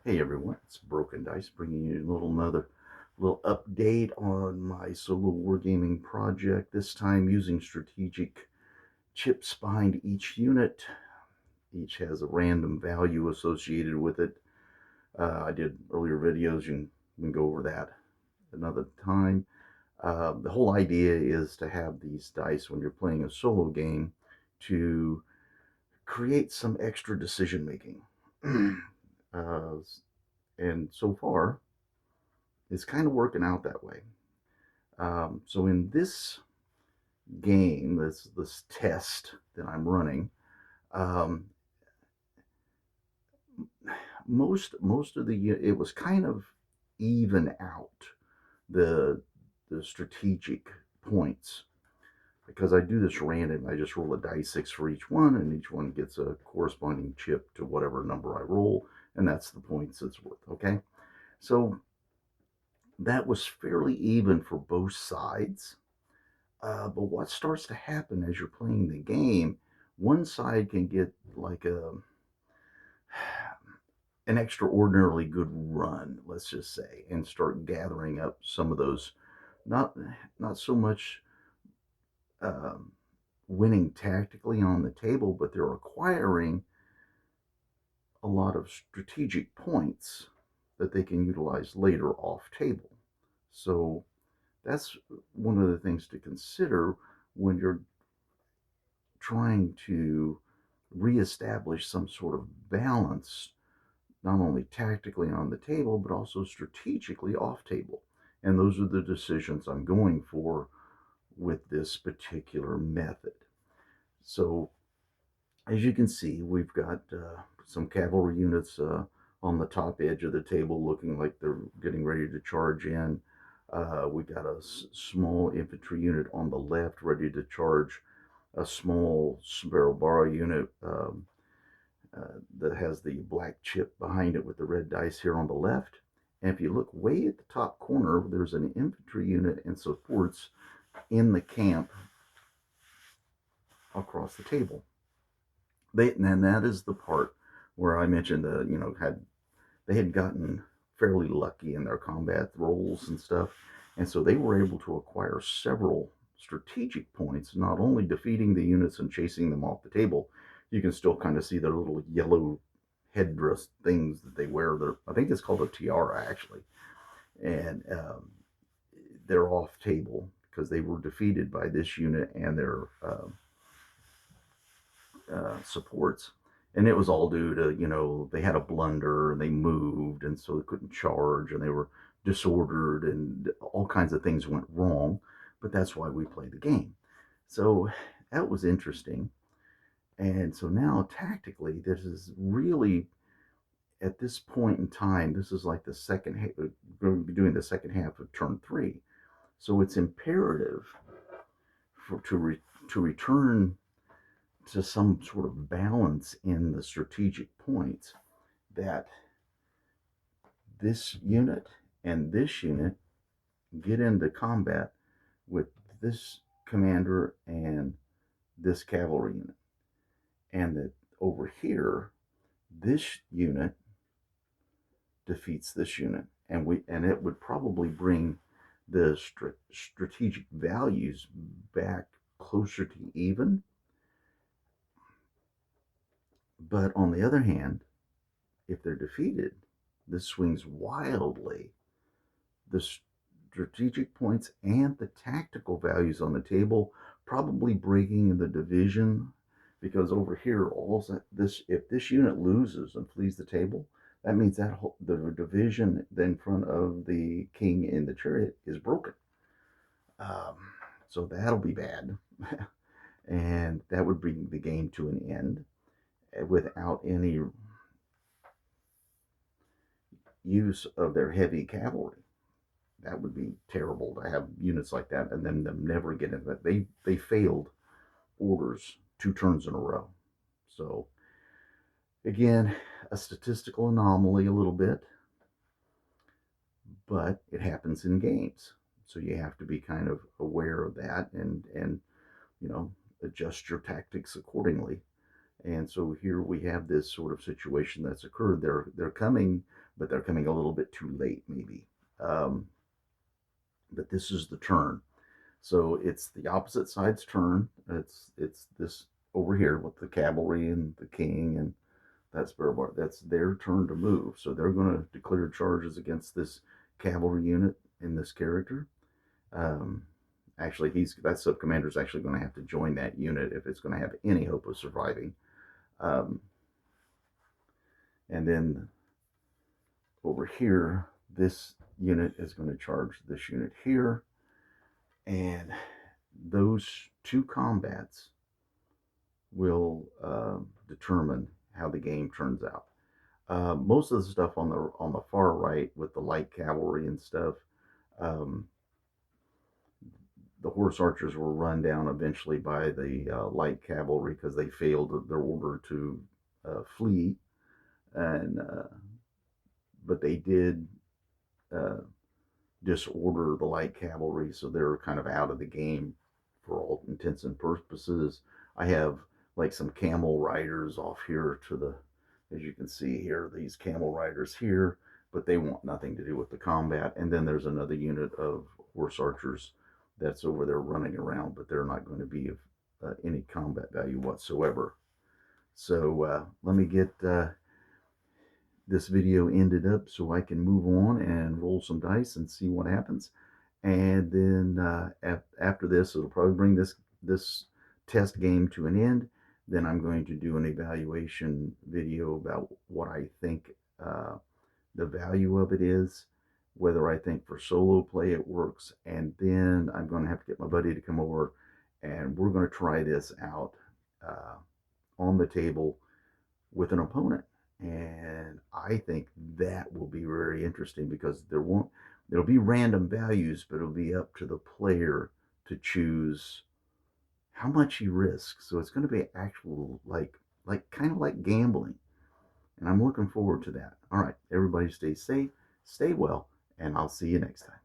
Hey everyone, it's Broken Dice bringing you another little update on my solo wargaming project. This time using strategic chips behind each unit. Each has a random value associated with it. I did earlier videos, you can go over that another time. The whole idea is to have these dice when you're playing a solo game to create some extra decision making. uh, and so far, it's kind of working out that way. So in this game, this test that I'm running, um, most of the it was kind of even out the the strategic points because I do this random. I just roll a dice six for each one, and each one gets a corresponding chip to whatever number I roll, and that's the points it's worth. Okay, so that was fairly even for both sides. But what starts to happen as you're playing the game, one side can get like an extraordinarily good run, let's just say, and start gathering up some of those, not not so much um, winning tactically on the table, but they're acquiring a lot of strategic points that they can utilize later off table. So that's one of the things to consider when you're trying to reestablish some sort of balance, not only tactically on the table, but also strategically off table. And those are the decisions I'm going for with this particular method. So, as you can see, we've got some cavalry units on the top edge of the table looking like they're getting ready to charge in. We got a small infantry unit on the left ready to charge a small Sparrowbara unit that has the black chip behind it with the red dice here on the left. And if you look way at the top corner, there's an infantry unit and supports in the camp across the table. And that is the part where I mentioned they had gotten fairly lucky in their combat rolls and stuff, and so they were able to acquire several strategic points, not only defeating the units and chasing them off the table. You can still kind of see their little yellow headdress things that they wear. I think it's called a tiara actually, and they're off table because they were defeated by this unit and their supports. And it was all due to, they had a blunder and they moved and so they couldn't charge and they were disordered and all kinds of things went wrong. But that's why we play the game. So that was interesting. And so now tactically, this is really at this point in time, this is like the second, we're going to be doing the second half of turn three. So it's imperative for to return to some sort of balance in the strategic points that this unit and this unit get into combat with this commander and this cavalry unit. And that over here, this unit defeats this unit. And it would probably bring the strategic values back closer to even. But on the other hand, if they're defeated, this swings wildly the strategic points and the tactical values on the table, probably breaking the division. Because over here, all this if this unit loses and flees the table, that means that the division in front of the king in the chariot is broken. Um, so that'll be bad, and that would bring the game to an end without any use of their heavy cavalry. That would be terrible to have units like that and then them never get in that. They failed orders two turns in a row. So again, a statistical anomaly a little bit, but it happens in games. So you have to be kind of aware of that and adjust your tactics accordingly. And so here we have this sort of situation that's occurred. They're coming, but they're coming a little bit too late, maybe. Um, but this is the turn. So it's the opposite side's turn. It's this over here with the cavalry and the king and that's Bearbar. That's their turn to move. So they're going to declare charges against this cavalry unit in this character. Um, Actually, that sub commander is actually going to have to join that unit if it's going to have any hope of surviving. Um, and then over here, this unit is going to charge this unit here, and those two combats will determine how the game turns out. Most of the stuff on the far right with the light cavalry and stuff, um, the horse archers were run down eventually by the light cavalry because they failed their order to flee, and but they did uh, disorder the light cavalry, so they're kind of out of the game for all intents and purposes. I have like some camel riders off here to the, as you can see here, these camel riders here, but they want nothing to do with the combat. And then there's another unit of horse archers that's over there running around, but they're not going to be of any combat value whatsoever. So let me get this video ended up so I can move on and roll some dice and see what happens. And then after this, it'll probably bring this test game to an end. Then I'm going to do an evaluation video about what I think the value of it is, whether I think for solo play it works, and then I'm going to have to get my buddy to come over, and we're going to try this out uh, on the table with an opponent. And I think that will be very interesting because there'll be random values, but it'll be up to the player to choose how much he risks. So it's going to be actual like kind of like gambling. And I'm looking forward to that. All right, everybody stay safe, stay well, and I'll see you next time.